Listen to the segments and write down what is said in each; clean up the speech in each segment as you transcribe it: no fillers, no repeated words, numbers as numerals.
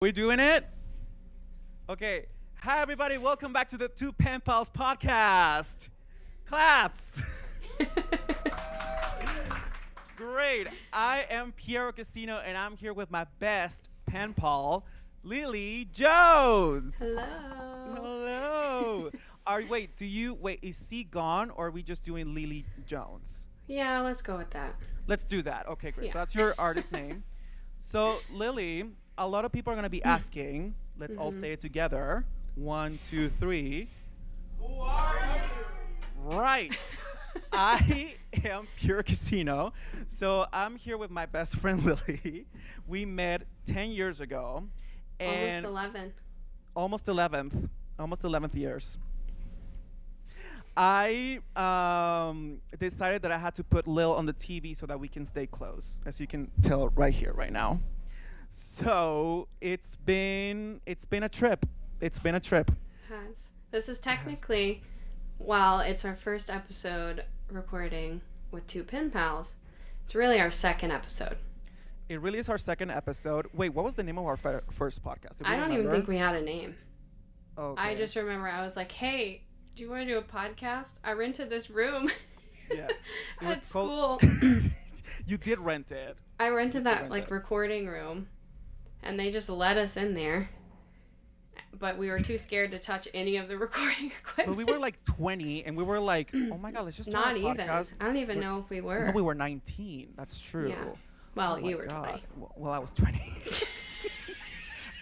We doing it? Okay. Hi, everybody. Welcome back to the Two Pen Pals podcast. Claps. Great. I am Piero Casino, and I'm here with my best pen pal, Lily Jones. Hello. Hello. Is C gone, or are we just doing Lily Jones? Yeah, let's go with that. Let's do that. Okay, great. Yeah. So that's your artist name. So, Lily, a lot of people are going to be asking, let's all say it together. 1, 2, 3. Who are you? Right. I am Pure Casino. So I'm here with my best friend, Lily. We met 10 years ago. And Almost 11. Almost 11th years. I decided that I had to put Lil on the TV so that we can stay close, as you can tell right here, right now. So it's been a trip. It's been a trip. Has. This is technically, while it's our first episode recording with Two Pen Pals, it's really our second episode. It really is our second episode. Wait, what was the name of our first podcast? I don't even think we had a name. Okay. I just remember I was like, hey, do you want to do a podcast? I rented this room Yes. at school. You did rent it. I rented that recording room, and they just let us in there. But we were too scared to touch any of the recording equipment. But we were like 20, and we were like, oh my God, let's just start a podcast. I don't even know if we were. No, we were 19. That's true. Yeah. Well, Oh you my were God. 20. Well, I was 20.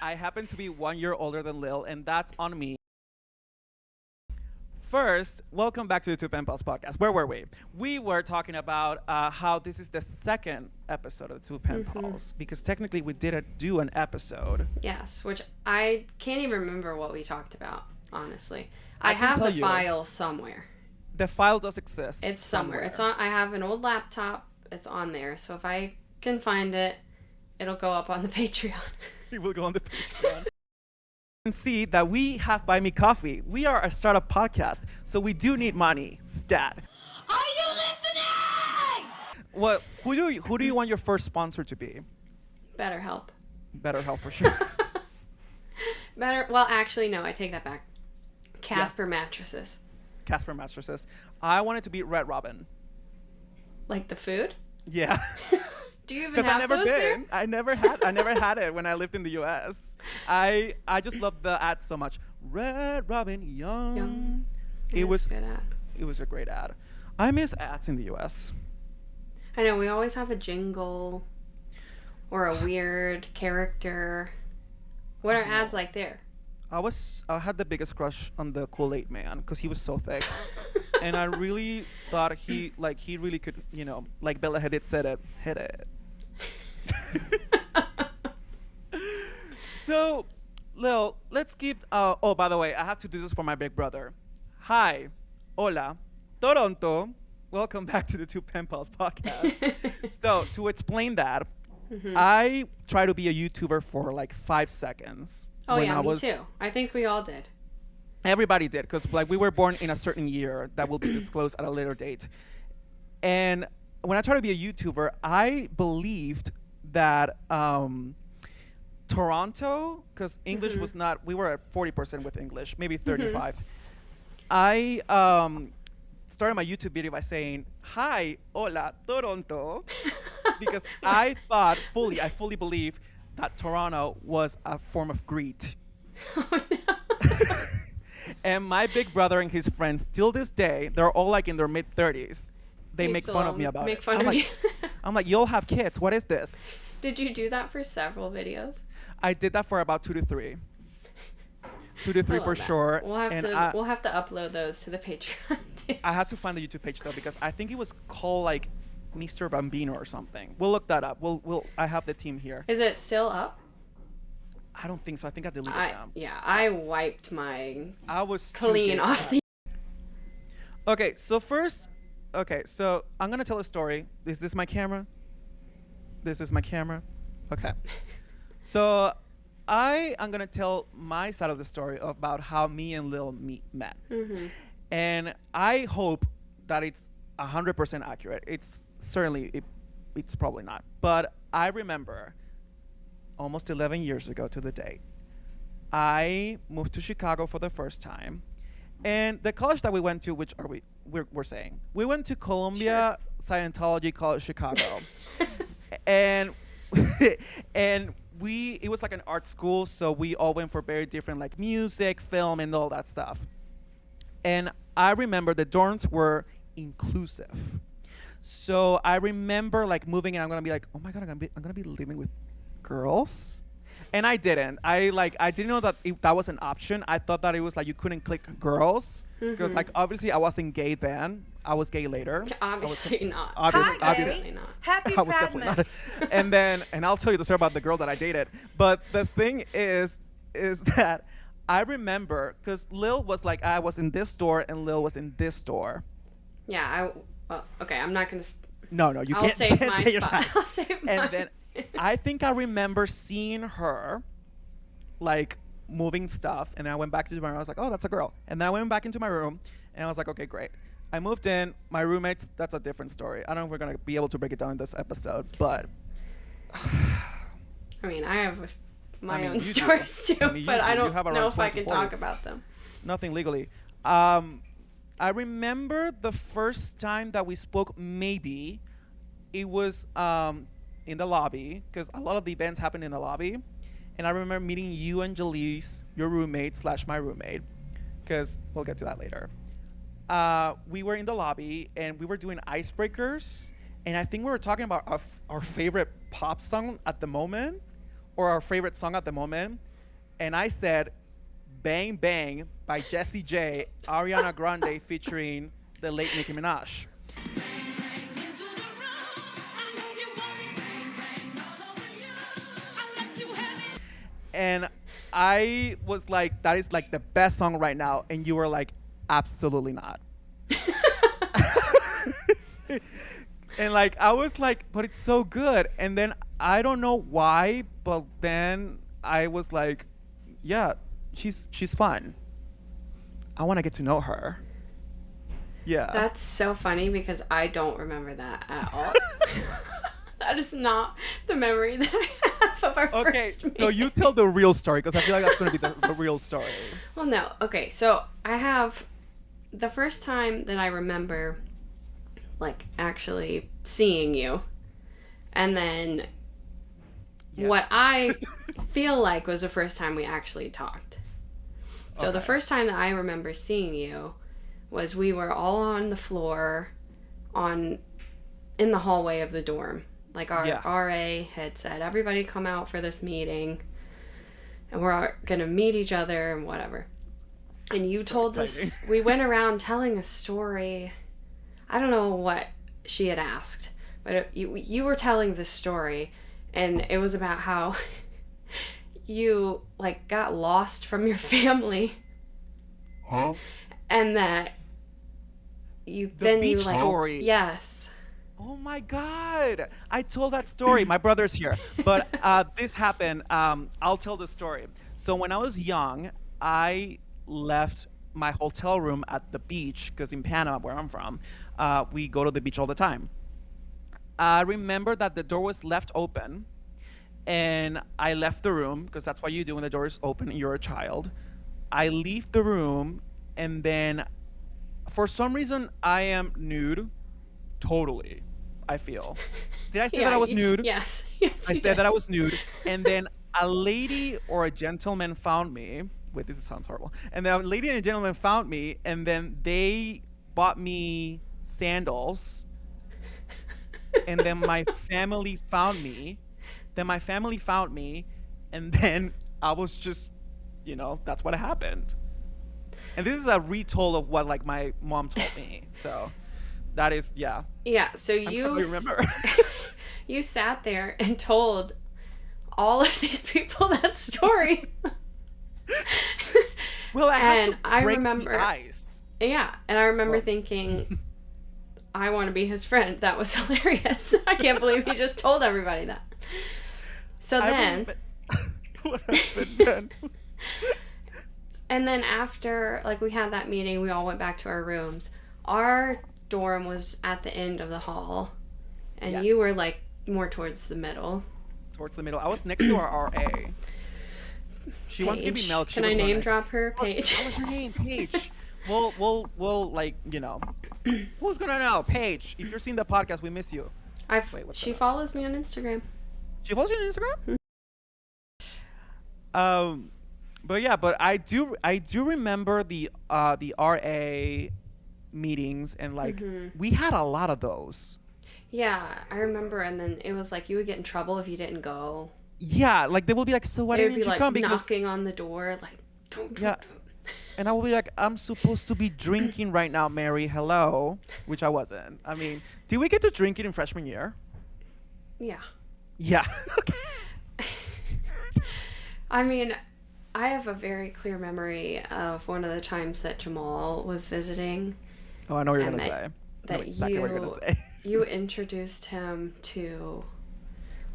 I happen to be 1 year older than Lil, and that's on me. First, welcome back to the Two Pen Pals podcast. Where were we? We were talking about how this is the second episode of the Two Pen Pals, because technically we didn't do an episode. Yes, which I can't even remember what we talked about, honestly. I I can have tell the you. file somewhere. The file does exist. It's somewhere. It's on. I have an old laptop. It's on there. So if I can find it, it'll go up on the Patreon. It will go on the Patreon. You can see that we have Buy Me Coffee. We are a startup podcast, so we do need money. Stat. Are you listening? What? Who do you want your first sponsor to be? BetterHelp. BetterHelp for sure. Well, actually, no. I take that back. Casper mattresses. Casper mattresses. I want it to be Red Robin. Like the food? Yeah. Do you even Because have I've never those been. there? I never had it when I lived in the US. I just love the ad so much. Red Robin Young. Yum. It Yeah, was it's a good ad. It was a great ad. I miss ads in the US. I know, we always have a jingle or a weird character. What are ads like there? I had the biggest crush on the Kool-Aid man because he was so thick. And I really thought he really could, like Bella Hadid said it, hit it. So, Lil, let's keep, oh, by the way, I have to do this for my big brother. Hi, hola, Toronto. Welcome back to the Two Pen Pals podcast. So, to explain that, I try to be a YouTuber for like 5 seconds. Oh, when yeah, I me was, too. I think we all did. Everybody did, because we were born in a certain year that will be disclosed at a later date. And when I tried to be a YouTuber, I believed that Toronto, because English was not, we were at 40% with English, maybe 35. I started my YouTube video by saying, hi, hola, Toronto, because I fully believed that Toronto was a form of greet. Oh, no. And my big brother and his friends, till this day, they're all like in their mid-30s. They make fun of me about make it. fun I'm of like, you. I'm like, you'll have kids. What is this? Did you do that for several videos? I did that for about 2 to 3. 2 to 3 I love for that. sure. We'll have And to we'll have to upload those to the Patreon. too. I had to find the YouTube page though, because I think it was called like Mr. Bambino or something. We'll look that up. I have the team here. Is it still up? I don't think so. I think I deleted them. I wiped mine I was too clean big. off the. Okay, so I'm gonna tell a story. Is this my camera? This is my camera. Okay. So I am gonna tell my side of the story about how me and Lil met. And I hope that it's 100% accurate. It's certainly it's probably not. But I remember almost 11 years ago to the date, I moved to Chicago for the first time. And the college that we went to, which are we're saying, we went to Columbia Scientology College Chicago. And and it was like an art school, so we all went for very different like music, film, and all that stuff. And I remember the dorms were inclusive. So I remember like moving and I'm gonna be like, oh my god, I'm gonna be living with girls. And I didn't. I didn't know that that was an option. I thought that it was like you couldn't click girls because like obviously I wasn't gay then. I was gay later. Obviously not. Obviously not. Happy I was Proud definitely Moment. not. And I'll tell you the story about the girl that I dated. But the thing is that I remember because Lil was like, I was in this store and Lil was in this store. Yeah, okay, I'm not going to... No, you I'll can't. save my You're spot. not. I'll save mine. And then I think I remember seeing her like moving stuff. And I went back to my room. I was like, oh, that's a girl. And then I went back into my room and I was like, okay, great. I moved in. My roommates, that's a different story. I don't know if we're going to be able to break it down in this episode, but... I mean, I have my own you do. stories too, you but do. I You don't have around know if I 20 to can 40. talk about them. Nothing legally. I remember the first time that we spoke, maybe, it was in the lobby, because a lot of the events happened in the lobby. And I remember meeting you and Jalise, your roommate / my roommate, because we'll get to that later. We were in the lobby, and we were doing icebreakers. And I think we were talking about our favorite pop song at the moment, or our favorite song at the moment. And I said, Bang Bang by Jessie J, Ariana Grande featuring the late Nicki Minaj. And I was like, that is like the best song right now. And you were like, absolutely not. And like, I was like, but it's so good. And then I don't know why, but then I was like, yeah, she's fun. I want to get to know her. Yeah. That's so funny because I don't remember that at all. That is not the memory that I have of our first meeting. So you tell the real story because I feel like that's going to be the real story. Well, no. Okay, so I have the first time that I remember, like, actually seeing you, and then what I feel like was the first time we actually talked. So the first time that I remember seeing you was we were all on the floor in the hallway of the dorm. Like our RA had said, everybody come out for this meeting and we're going to meet each other and whatever. And you told us, we went around telling a story. I don't know what she had asked, but you were telling this story, and it was about how you like got lost from your family. Huh? And that you story. Yes. Oh my God. I told that story. My brother's here. But this happened. I'll tell the story. So when I was young, I left my hotel room at the beach because in Panama, where I'm from, we go to the beach all the time. I remember that the door was left open and I left the room because that's what you do when the door is open and you're a child. I leave the room and then for some reason I am nude. Totally, I feel. Did I say that I was nude? Yes. I said that I was nude. And then a lady or a gentleman found me. Wait, this sounds horrible. And then a lady and a gentleman found me, and then they bought me sandals. And then my family found me. And then I was just, that's what happened. And this is a retold of what like my mom told me. So that is, yeah. Yeah, so you remember. You sat there and told all of these people that story. Well, I had and to break remember, the ice. Yeah, and I remember thinking, I want to be his friend. That was hilarious. I can't believe he just told everybody that. So then, what happened then? And then after, like, we had that meeting, we all went back to our rooms. Our dorm was at the end of the hall, and you were like more towards the middle. towards the middle. I was next to our RA. She wants to give me Paige. milk. She Can I was so name nice. drop her? What's- Paige. What was her name? Paige. We'll like, you know, who's gonna know? Paige, if you're seeing the podcast, we miss you. Wait, what's She that? follows me on Instagram. She follows you on Instagram? But I do remember the RA meetings, and like we had a lot of those. Yeah, I remember. And then it was like you would get in trouble if you didn't go. Yeah, like they will be like, so why They would didn't be you like come? Because knocking on the door, like don't. Yeah. and I will be like, I'm supposed to be drinking right now, Mary. Hello, which I wasn't. I mean, did we get to drink it in freshman year? Yeah. Yeah. I mean, I have a very clear memory of one of the times that Jamal was visiting. Oh, I know what you're And gonna that- say. I know That exactly what you're gonna say. you introduced him to,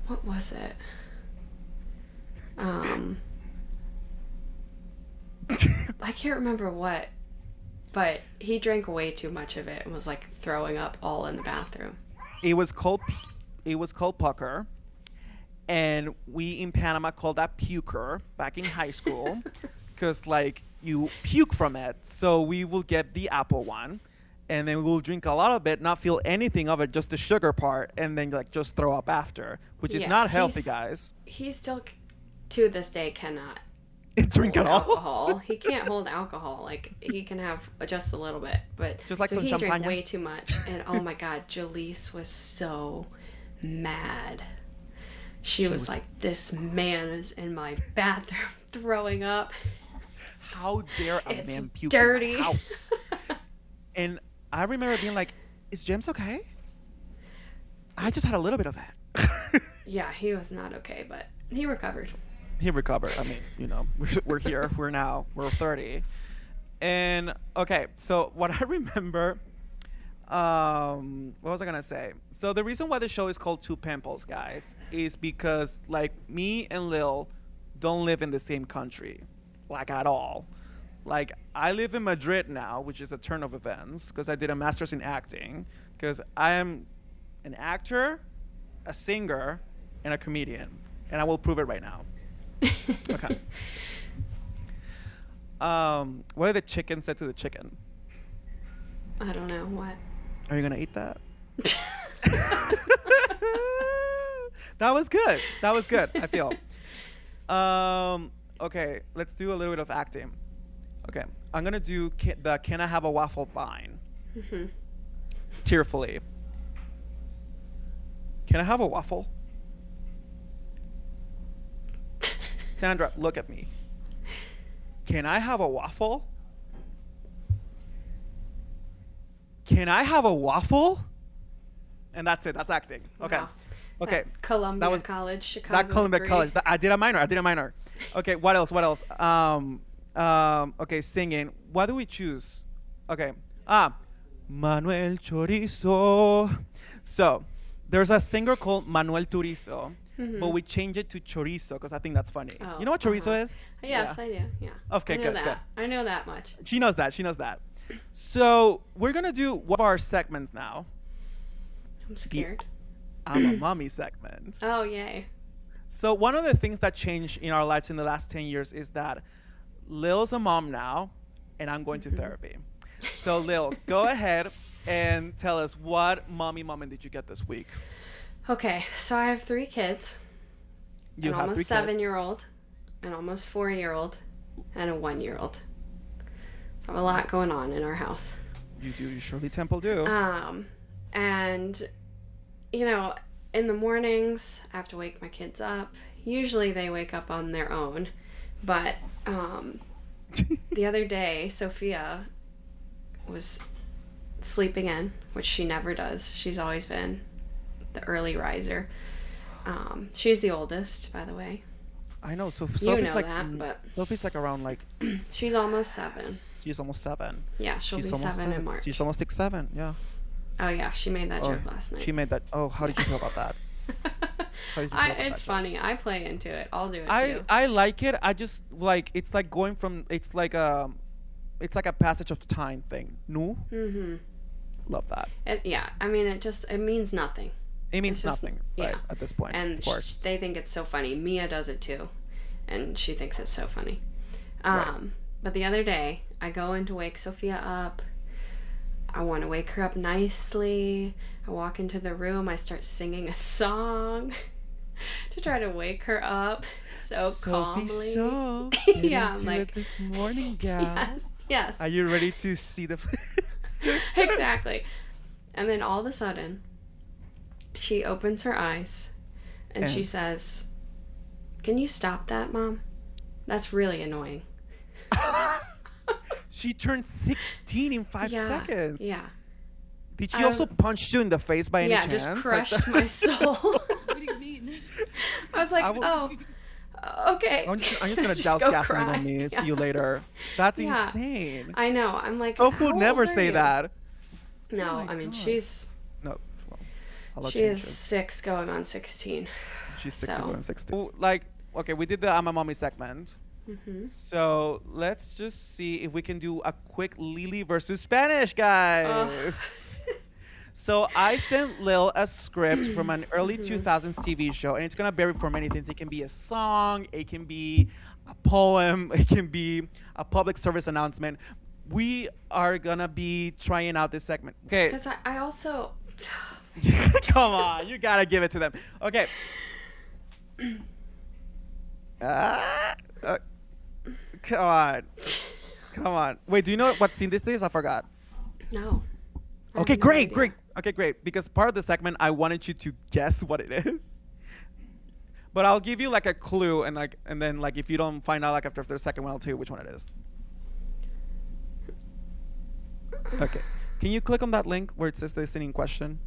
what was it? I can't remember what, but he drank way too much of it and was like throwing up all in the bathroom. It was called pucker, and we in Panama called that puker back in high school, because like you puke from it. So we will get the apple one, and then we'll drink a lot of it, not feel anything of it, just the sugar part, and then like just throw up after, which is Yeah, not healthy, he's- guys. He still, to this day, cannot Drink hold at all. alcohol. He can't hold alcohol. Like he can have just a little bit, but Just like so some he champagne? drank way too much. And oh my God, Jaleese was so mad. She was like, "This man is in my bathroom throwing up. How dare a It's man puke dirty." in my house? And I remember being like, "Is James okay?" I just had a little bit of that. Yeah, he was not okay, but he recovered. He recovered. I mean, you know, we're here. We're 30. And okay, so what I remember, what was I gonna say? So the reason why the show is called Two Pimples, guys, is because like me and Lil don't live in the same country, like at all. Like I live in Madrid now, which is a turn of events, because I did a master's in acting, because I am an actor, a singer, and a comedian, and I will prove it right now. Okay. What did the chicken say to the chicken? I don't know what. Are you gonna eat that? That was good. That was good. I feel. Okay, let's do a little bit of acting. Okay, I'm gonna do the "Can I Have a Waffle" vine. Tearfully. Can I have a waffle? Sandra, look at me. Can I have a waffle? Can I have a waffle? And that's it. That's acting. Okay. Wow. Okay. That Columbia That was- College, Chicago. That Columbia degree. College. I did a minor. Okay. What else? Okay. Singing. What do we choose? Okay. Manuel Chorizo. So, there's a singer called Manuel Turizo, but we changed it to Chorizo because I think that's funny. Oh, You know what chorizo uh-huh. is? Yes, Yeah. I do. Yeah. Okay, I know good, that. good. I know that much. She knows that. So, we're going to do one of our segments now. I'm scared. I'm a mommy segment. Oh, yay. So one of the things that changed in our lives in the last 10 years is that Lil's a mom now, and I'm going to therapy. So Lil, go ahead and tell us what mommy moment did you get this week? Okay, so I have 3 kids. You An have almost 3 kids. 7-year-old, an almost 4-year-old, and a 1-year-old. So I have a lot going on in our house. You do, you Shirley Temple do. And, you know, in the mornings, I have to wake my kids up. Usually they wake up on their own. But the other day, Sophia was sleeping in, which she never does. She's always been the early riser. She's the oldest, by the way. I know. So You Sophie's know like that, but Sophie's like around like she's almost 7. she's almost 7. Yeah, she'll She's be almost 7 in March. She's almost 6'7". Yeah. Oh yeah, she made that Oh, joke last night. She made that. Oh, how did you feel about that? How did you feel about It's that? funny. I play into it. I'll do it I too. I like it. I just like it's like going from it's like a passage of time thing. No, Mm-hmm. love that. Yeah, I mean, it means nothing. It means It's just- nothing, yeah. right? At this point, And of course. they think it's so funny. Mia does it too, and she thinks it's so funny. Right. But the other day, I go in to wake Sophia up. I want to wake her up nicely. I walk into the room. I start singing a song to try to wake her up so calmly. So, Yeah, I'm like- this morning, gal. Yes. Are you ready to see the? Exactly. And then all of a sudden, she opens her eyes and she And? says, "Can you stop that, Mom? That's really annoying." She turned 16 in 5 Yeah. seconds. Yeah. Did she also punch you in the face by any Yeah, chance? just Like crushed that? my soul. What do you mean? I was like, I will- okay. I'm just gonna Just douse go gasoline cry. on me. Yeah. See you later. That's Yeah. insane. I know. I'm like, Sophie would how never old are say you? that. No, Oh my I mean, God. she's No. Well, I'll let she you is choose. 6 going on 16. She's 60 so- going 60. Ooh, like, okay, we did the I'm a Mommy segment. Mm-hmm. So let's just see if we can do a quick Lily versus Spanish, guys. So I sent Lil a script from an early 2000s TV show, and it's gonna vary for many things. It can be a song, it can be a poem, it can be a public service announcement. We are gonna be trying out this segment. Okay, Because I also. come on, you gotta give it to them. Okay. Come on. Come on. Wait, do you know what scene this is? I forgot. No. I Okay, have no great, idea. great. Okay, great. Because part of the segment, I wanted you to guess what it is. But I'll give you like a clue, and then if you don't find out like after the second one, I'll tell you which one it is. Okay. Can you click on that link where it says the scene in question?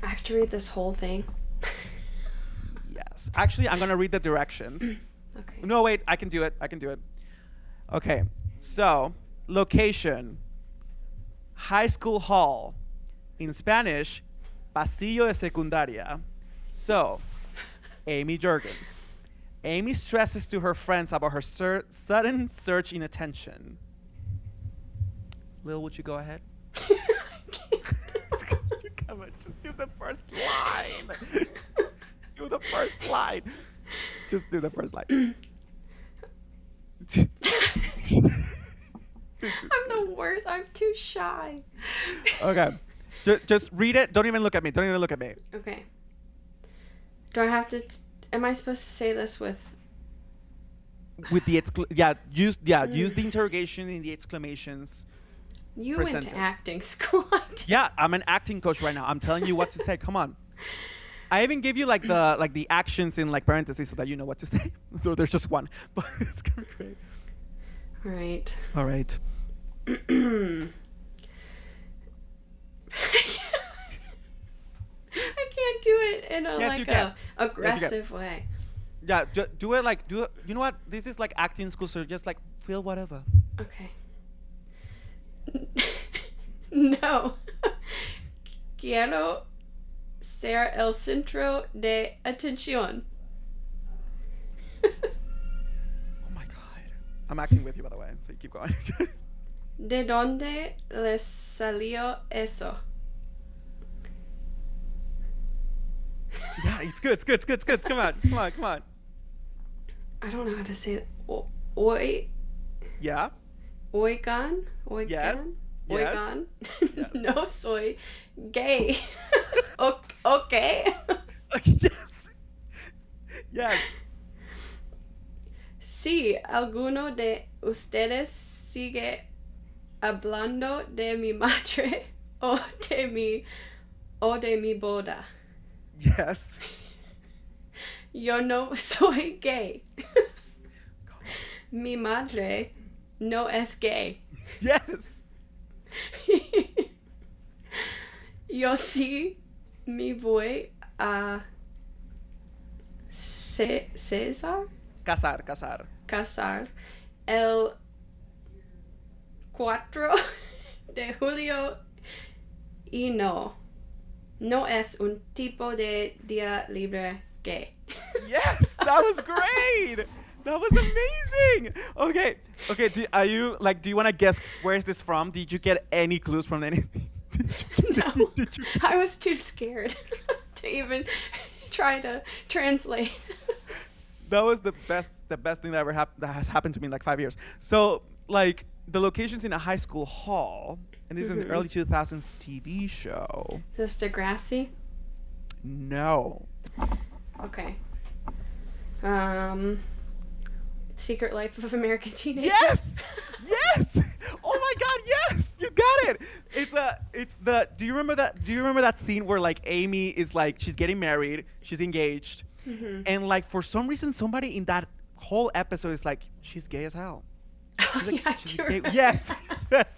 I have to read this whole thing. Yes. Actually, I'm gonna read the directions. Okay. No, wait. I can do it. I can do it. Okay. So, location: high school hall. In Spanish, pasillo de secundaria. So, Amy Jurgens. Amy stresses to her friends about her sudden surge in attention. Lil, would you go ahead? Come on, just do the first line. Do the first line. Just do the first line. I'm the worst. I'm too shy. Okay. Just read it. Don't even look at me. Don't even look at me. Okay. Do I have to? Am I supposed to say this with? With the use the interrogation in the exclamations. You Present went to it. acting school. Yeah, I'm an acting coach right now. I'm telling you what to say. Come on. I even give you like the actions in like parentheses so that you know what to say. Though there's just one, but it's gonna be great. All right. All right. I can't do it in a Yes, you like can. a aggressive way. Yeah, do it like do it. You know what? This is like acting school, so just like feel whatever. Okay. No. Quiero ser el centro de atención. Oh my god. I'm acting with you, by the way. So you keep going. ¿De dónde les salió eso? Yeah, it's good. It's good. It's good. It's good. Come on. Come on. Come on. I don't know how to say it. Oigan? Yeah. Oigan? Yes. Yes. Oigan? Yes. No soy gay. Okay. Yes. Yes. Si alguno de ustedes sigue hablando de mi madre o de mi boda. Yes. Yo no soy gay. Mi madre no es gay. Yes. Yo sí me voy a César Casar. el 4 de julio y no es un tipo de día libre gay. Yes, that was great. That was amazing. Okay. Do you want to guess where is this from? Did you get any clues from anything? No, Did you? I was too scared to even try to translate. That was the best thing that that has happened to me in like 5 years. So like the location's in a high school hall, and this is in the early 2000s TV show. Is this Degrassi? No. Okay. Secret Life of American Teenagers. Yes. Yes. Oh my God. Yes. You got it. It's the. Do you remember that? Do you remember that scene where like Amy is like she's getting married, she's engaged, and like for some reason somebody in that whole episode is like she's gay as hell. She's like, Yeah, I she's do gay. remember. Yes. Yes.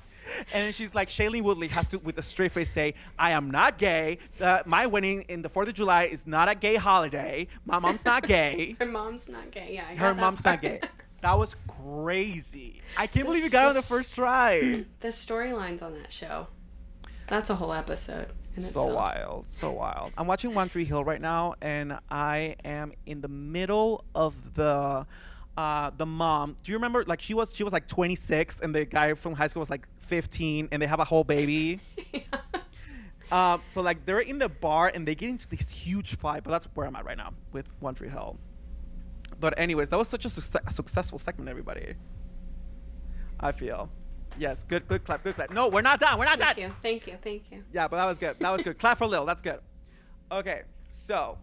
And then she's like, Shailene Woodley has to, with a straight face, say, I am not gay. My wedding in the 4th of July is not a gay holiday. My mom's not gay. Her mom's not gay. Yeah, I got Her that mom's part. not gay. That was crazy. I can't believe you This- got it on the this- first try. The storylines on that show. That's a whole episode. In So itself. wild. So wild. I'm watching One Tree Hill right now, and I am in the middle of the mom. Do you remember? Like she was like 26, and the guy from high school was like 15, and they have a whole baby. So like they're in the bar and they get into this huge fight, but that's where I'm at right now with One Tree Hill. But anyways, that was such a successful segment, everybody. I feel. Yes, good clap. No, we're not done. We're not done. Thank you. Yeah, but that was good. That was good. Clap for Lil. That's good. Okay, so,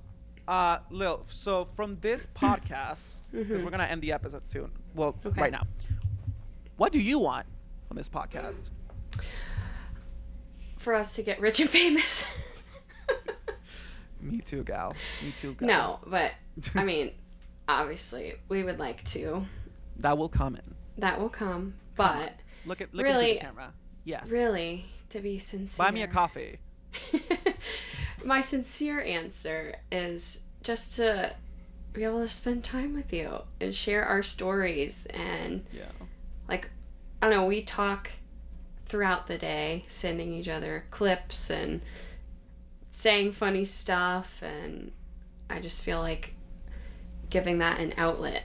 Lil, so from this podcast, because we're going to end the episode soon. Well, Okay. right now. What do you want from this podcast? For us to get rich and famous. Me too, gal. Me too, gal. No, but I mean, obviously, we would like to. That will come in. That will come, but Look into really- the camera. Yes. really, to be sincere, Buy me a coffee. my sincere answer is just to be able to spend time with you and share our stories and Yeah. like I don't know, we talk throughout the day, sending each other clips and saying funny stuff, and I just feel like giving that an outlet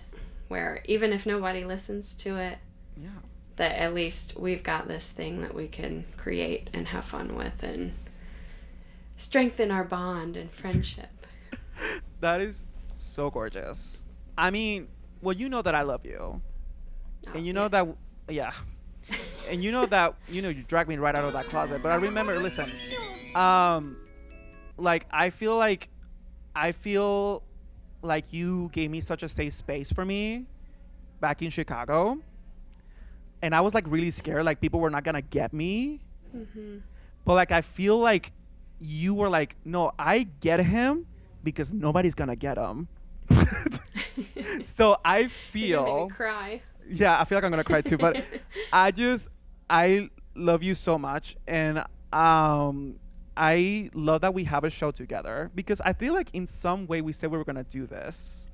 where even if nobody listens to it, Yeah. that at least we've got this thing that we can create and have fun with and strengthen our bond and friendship. That is so gorgeous. I mean, well, you know that I love you. Oh, And you know that, yeah. And you know that, you dragged me right out of that closet. But I remember, listen, like, I feel like you gave me such a safe space for me back in Chicago. And I was like really scared, like people were not gonna get me. But like, I feel like you were like, no, I get him because nobody's gonna get him. So I You're gonna feel, make me cry. yeah, I feel like I'm gonna cry too, but I love you so much, and I love that we have a show together because I feel like in some way we said we were gonna do this.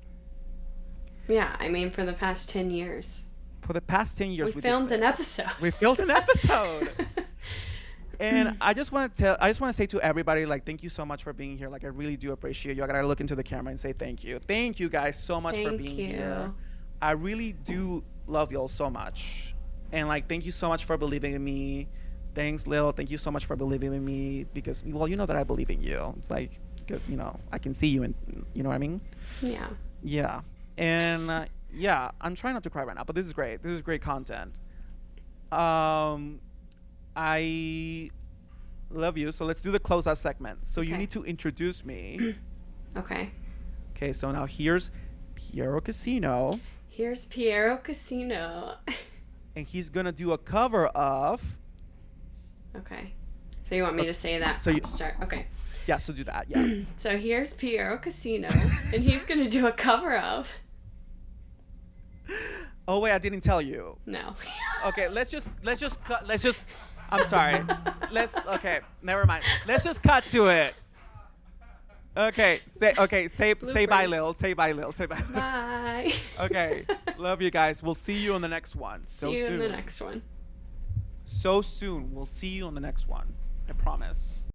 Yeah, I mean, for the past 10 years. For the past 10 years, We filmed did an episode. We filmed an episode. And I just want to say to everybody, like, thank you so much for being here. Like, I really do appreciate you. I gotta look into the camera and say thank you. Thank you guys so much for Thank being you. here. I really do love y'all so much. And like, thank you so much for believing in me. Thanks, Lil. Thank you so much for believing in me because, well, you know that I believe in you. It's like, because, I can see you and, you know what I mean? Yeah. Yeah. And yeah, I'm trying not to cry right now, but this is great. This is great content. I love you. So let's do the closeout segment. So you Okay. need to introduce me. Okay. Okay, so now here's Piero Casino, Here's Piero Casino. and he's gonna do a cover of. Okay. So you want me to say that So from you- the start? Okay. Yeah, so do that. Yeah. So here's Piero Casino, and he's going to do a cover of. Oh wait, I didn't tell you. No. Okay, let's just cut. I'm sorry. Okay, never mind. Let's just cut to it. Okay, say bye, Bloopers. Lil. Say bye, Lil. Say bye. Bye. Okay, love you guys. We'll see you on the next one. So See you soon. in the next one. So soon. We'll see you on the next one. I promise.